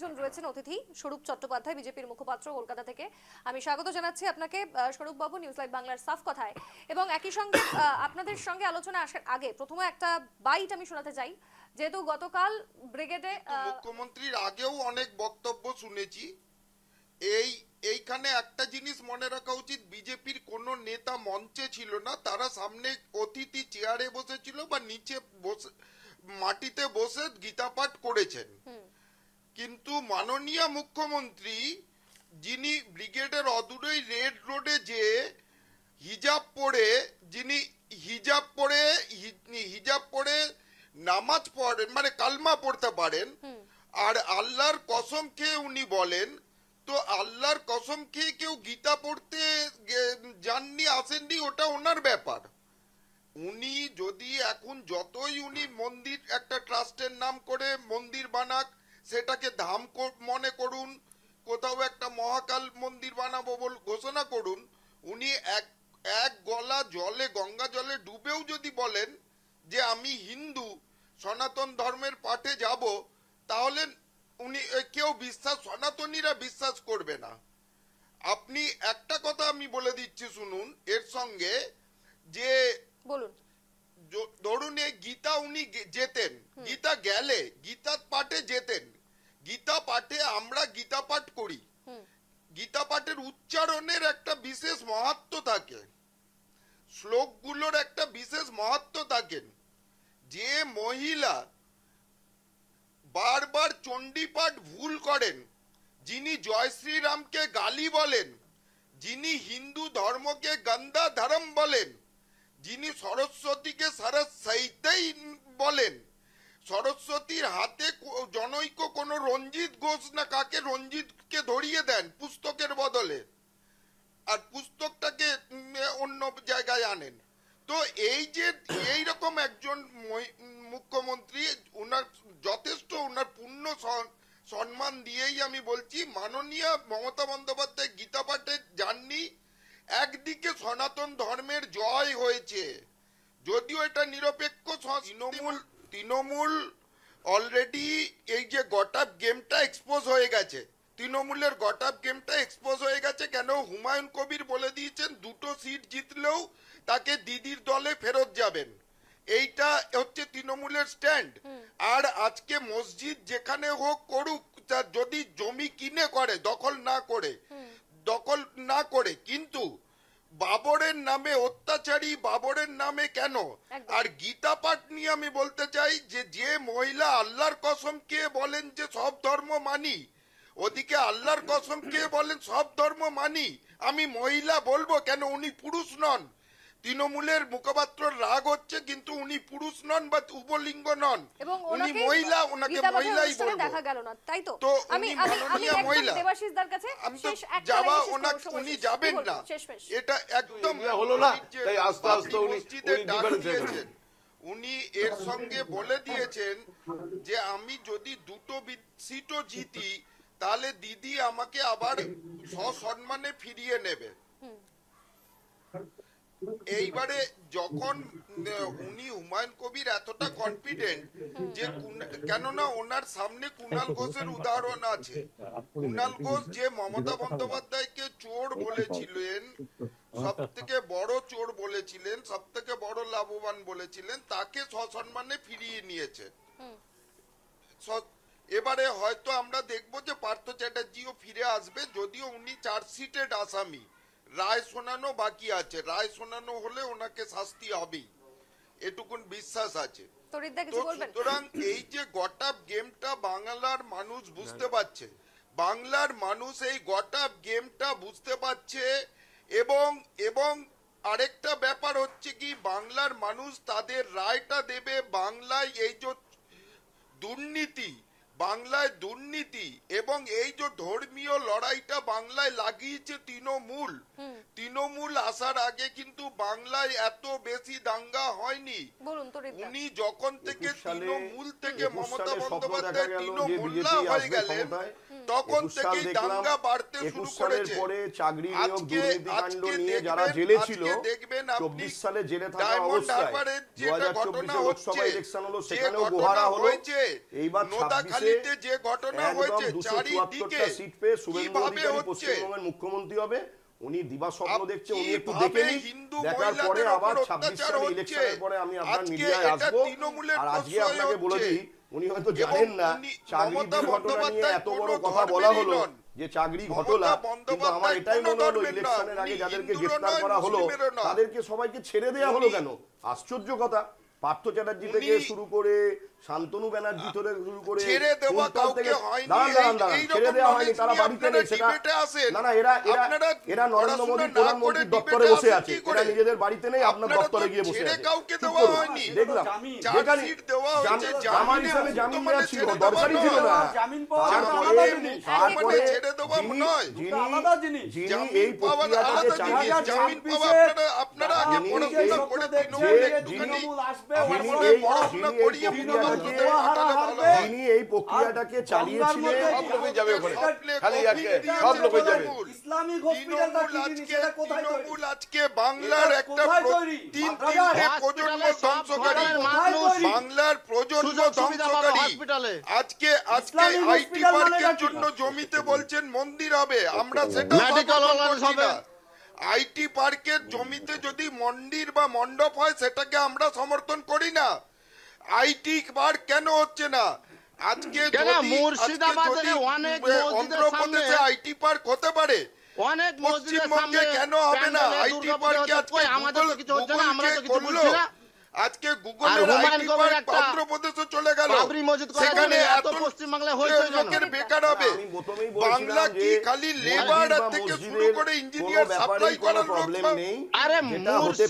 একজন রয়েছেন অতিথি স্বরূপ চট্টোপাধ্যায়, বিজেপির মুখপাত্র, কলকাতা থেকে। আমি স্বাগত জানাচ্ছি আপনাকে স্বরূপ বাবু নিউজ লাইভ বাংলার সাফ কথায়। এবং একই সঙ্গে আপনাদের সঙ্গে আলোচনা আসার আগে প্রথমে একটা বাইট আমি শোনাতে চাই, যেহেতু গতকাল ব্রিগেডে মুখ্যমন্ত্রীর আগেও অনেক বক্তব্য শুনেছি। এইখানে একটা জিনিস মনে রাখা উচিত, বিজেপির কোনো নেতা মঞ্চে ছিল না, তারা সামনে অতিথি চেয়ারে বসেছিল বা নিচে বসে মাটিতে বসে গীতা পাঠ করেছেন। কিন্তু মাননীয় মুখ্যমন্ত্রী, যিনি ব্রিগেডের অদূরেই রেড রোডে যে হিজাব পরে নামাজ পড়েন, মানে কালমা পড়তে পারেন, আর আল্লাহর কসম খেয়ে উনি বলেন, তো আল্লাহর কসম খেয়ে কেউ গীতা পড়তে যাননি আসেননি ওটা ওনার ব্যাপার। উনি যদি এখন যতই উনি মন্দির একটা ট্রাস্টের নাম করে মন্দির বানাক, সেটাকে ধাম মনে করুন, কোথাও একটা মহাকাল মন্দির বানাবো বল ঘোষণা করুন, উনি এক গলা জলে গঙ্গা জলে ডুবেও যদি বলেন যে আমি হিন্দু সনাতন ধর্মের পাঠে যাব, তাহলে উনি কেউ সনাতনীরা বিশ্বাস করবে না। আপনি একটা কথা আমি বলে দিচ্ছি শুনুন এর সঙ্গে, যে বলুন, ধরুন এই গীতা উনি যেতেন, গীতা গেলে গীতা পাঠে যেতেন, গীতা পাঠে আমরা গীতা পাঠ করি, গীতা পাঠের উচ্চারণের একটা বিশেষ মাহাত্ম্য থাকে, শ্লোকগুলোর একটা বিশেষ মাহাত্ম্য থাকেন। যে মহিলা বারবার চণ্ডী পাঠ ভুল করেন, যিনি জয় শ্রীরামকে গালি বলেন, যিনি হিন্দু ধর্মকে গন্দা ধর্ম বলেন, যিনি সরস্বতীকে সরস্বতীই বলেন, সরস্বতীর হাতে জনৈক কোন রঞ্জিত ঘোষ না কাকে রঞ্জিতকে ধরিয়ে দেন পুস্তকের বদলে, আর পুস্তকটাকে অন্য জায়গায় আনেন। তো এই যে এইরকম একজন মুখ্যমন্ত্রী, ওনার যথেষ্ট ওনার পূর্ণ সম্মান দিয়েই আমি বলছি, মাননীয় মমতা বন্দ্যোপাধ্যায় গীতা পাঠে যাননি। একদিকে সনাতন ধর্মের জয় হয়েছে, যদিও এটা নিরপেক্ষ তৃণমূল অলরেডি এই যে গটাপ গেমটা এক্সপোজ হয়ে গেছে, তৃণমূলের গটাপ গেমটা এক্সপোজ হয়ে গেছে। কেন? হুমায়ুন কবির বলে দিয়েছেন 2টো সিট জিতলেও তাকে দিদির দলে ফেরত যাবেন, এইটা হচ্ছে তৃণমূলের স্ট্যান্ড। আর আজকে মসজিদ যেখানে হোক করুক, যদি জমি কিনে করে, দখল না করে, কিন্তু বাবরের নামে অত্যাচারী বাবরের নামে কেন? আর গীতা পাঠ নিয়ে আমি বলতে চাই যে মহিলা আল্লাহর কসম কে বলেন যে সব ধর্ম মানি, ওদিকে আল্লাহর কসম কে বলেন সব ধর্ম মানি, আমি মহিলা বলবো কেন? উনি পুরুষ নন। তৃণমূলের মুখপাত্র রাগ হচ্ছে, কিন্তু উনি পুরুষ নন বা উপলিঙ্গ নন, উনি মহিলা, ওনাকে মহিলাই বলবো। দেখা গেল না, তাই তো? তো উনি মাননীয় মহিলা, দেবাশিসদার কাছে যাওয়া উনি যাবেন না, এটা একদম হলো না। তাই আস্তে আস্তে উনি এর সঙ্গে বলে দিয়েছেন যে আমি যদি 2টো সিটও জিতি, তাহলে দিদি আমাকে আবার সসম্মানে ফিরিয়ে নেবে। এইবারে যখন উনি হুমায়ুন কবির এতটা কনফিডেন্ট যে, কেননা ওনার সামনে কুণাল ঘোষের উদাহরণ আছে, কুণাল ঘোষ যে মমতা বন্দ্যোপাধ্যায়কে চোর বলেছিলেন, সব থেকে বড় চোর বলেছিলেন, সব থেকে বড় লাভবান বলেছিলেন, তাকে সসম্মানে ফিরিয়ে নিয়েছে। এবারে হয়তো আমরা দেখবো যে পার্থ চ্যাটার্জিও ফিরে আসবে, যদিও উনি চার্জশিটেড আসামি, রায় শোনানো বাকি আছে, রায় শোনানো হলে ওনাকে শাস্তি হবেই, এটুকুন বিশ্বাস আছে। সুতরাং এই যে গটাপ গেমটা বাংলার মানুষ বুঝতে পারছে, বাংলার মানুষ এই গটাপ গেমটা বুঝতে পারছে, এবং আরেকটা ব্যাপার হচ্ছে কি, বাংলার মানুষ তাদের রায়টা দেবে। বাংলায় এই যে দুর্নীতি এবং এই যে ধর্মীয় লড়াইটা বাংলায় লাগিয়েছে তৃণমূল আসার আগে কিন্তু বাংলায় এত বেশি দাঙ্গা হয়নি। উনি যখন থেকে তৃণমূল থেকে মমতা বন্দ্যোপাধ্যায় তৃণমূল্লা হয়ে গেলেন, তখন 21 সাল থেকেই দেখলাম, দাঙ্গা বাড়তে 21 শুরু সালের করেছে। পরে চাকরি নিয়োগ আজকে দুর্নীতিকাণ্ড নিয়ে যারা দেখবেন, জেলে আজকে ছিল, দেখবেন আপনি 24 সালে জেলে থাকা ডায়মন্ড অবস্থায় হারবারের যেটা ঘটনা 2024 হচ্ছে, লোকসভা ইলেকশন হলো, যে সেখানেও ঘটনা গোহারা হলো। হয়েছে, এইবার 26-এ নোদাখালীতে যে ঘটনা একদম হয়েছে, 274টা চারিদিকে সিট পেয়ে শুভেন্দু কিভাবে অধিকারী হচ্ছে, পশ্চিমবঙ্গের মুখ্যমন্ত্রী হবে। উনি দিবা স্বপ্ন দেখছে, উনি একটু কিভাবে দেখে নিন, হিন্দু দেখার পরে মহিলাদের আবার উপর 26 অত্যাচার সালে হচ্ছে। ইলেকশনের পরে আমি আপনার আজকে মিডিয়ায় এটা আসবো। তৃণমূলের আর আজকে প্রশ্রয় আপনাকে বলে হচ্ছে। দিই, উনি হয়তো এবং জানেন না উনি চাকরি মমতা দুর্ঘটনা নিয়ে বন্দ্যোপাধ্যায় এত বড় কোনো কথা বলা ধর্মেরই হলো নন। যে চাকরি মমতা ঘটনা, কিন্তু আমার বন্দ্যোপাধ্যায় এটাই কোনো মনে হলো ধর্মের ইলেকশনের নন, আগে উনি যাদেরকে হিন্দুরও গ্রেফতার নয়, করা হলো মুসলিমেরও নয়। তাদেরকে সবাইকে ছেড়ে দেওয়া হলো উনি- কেন? আশ্চর্য কথা। পার্থ চ্যাটার্জি থেকে উনি- শুরু করে শান্তনু ব্যানার্জি থেকে শুরু করে ছেড়ে দেওয়া কুন্তল কাউকে থেকে হয়নি, দাঁড়ান, এইরকম ছেড়ে দেওয়া হয়নি, knowledge তারা নিয়ে বাড়িতে আপনারা নেই। সেটা debate-এ আসেন। না, এরা আপনারা নরেন্দ্র মোদী পড়াশোনা না প্রধানমন্ত্রীর করে দপ্তরে debate-এ বসে আসেন আছে, কি এরা করে? নিজেদের বাড়িতে নেই, আপনার আপনারা তো দপ্তরে গিয়ে বসে ছেড়ে আছে। কাউকে চুপ দেওয়া করুন। হয়নি। দেখলাম যেখানে চার্জশিট দেওয়া হয়েছে, আমার জামিনে হিসাবে মুক্ত জামিন মানে দেওয়া ছিল, ছেড়ে দেওয়া দরকারই ছিল নয়। না। জামিন পাওয়া তারপরে আলাদা জিনিস। তারপরে ছেড়ে দেওয়া নয়। যিনি আলাদা জিনিস। যিনি এই পাওয়া প্রক্রিয়াটাকে আলাদা চালিয়ে জিনিস। জামিন পাওয়া আপনারা আগে যিনি পড়াশোনা এই করে দেখছেন, তৃণমূলে যে একটুখানি তৃণমূল আসবে, আমার যিনি মনে এই হয় পড়াশোনা যিনি এই করিয়ে প্রক্রিয়াটাকে বিনোদন হারালে ভালো হয়। যিনি এই প্রক্রিয়াটাকে চালিয়েছিলেন, সব লোকই যাবে ওখানে। খালি একে, দিয়েছে সব লোকই যাবে। তৃণমূল। ইসলামিক হসপিটালটা কি জিনিস, এটা কোথায় তৈরি? তৃণমূল আজকে বাংলার এটা একটা কোথায় তৈরি? তিনটে প্রজন্ম ধ্বংসকারী, বাংলার প্রজন্ম ধ্বংসকারী। আজকে ইসলামিক আইটি হসপিটাল মানে পার্কের কি? জন্য জমিতে বলছেন মন্দির হবে, আমরা সেটা মেডিকেল সমর্থন কলেজ করছি হবে। না। আইটি পার্কের জমিতে যদি মন্দির বা মণ্ডপ হয় সেটাকে আমরা সমর্থন করি না। আইটি পার্ক কেন হচ্ছে না? আজকে কেন? যদি মুর্শিদাবাদের অনেক মসজিদের অন্ধ্রপ্রদেশে সামনে- আইটি পার্ক হতে পারে, অনেক মসজিদের পশ্চিমবঙ্গে সামনে কেন হবে না? প্যান্ডেলে আইটি দুর্গাপূজা পার্কে হচ্ছে, আজকে কই আমাদের তো কিছু হচ্ছে না, আমরা তো কিছু করলো। বলছি না। আজকে আর গুগলের হুমায়ুন আইটি কবির পার্ক একটা অন্ধ্রপ্রদেশে চলে গেল, বাবরি মসজিদ করার সেখানে জন্য এত এত পশ্চিমবাংলায় হয়েছে কেন? লোকের বেকার হবে। আমি প্রথমেই বলছিলাম বাংলা যে কি খালি লেবার মসজিদ বা থেকে শুরু মসজিদের করে কোনো ইঞ্জিনিয়ার ব্যাপারেই সাপ্লাই কোনো করার প্রবলেম লোক নেই। আরে যেটা হতে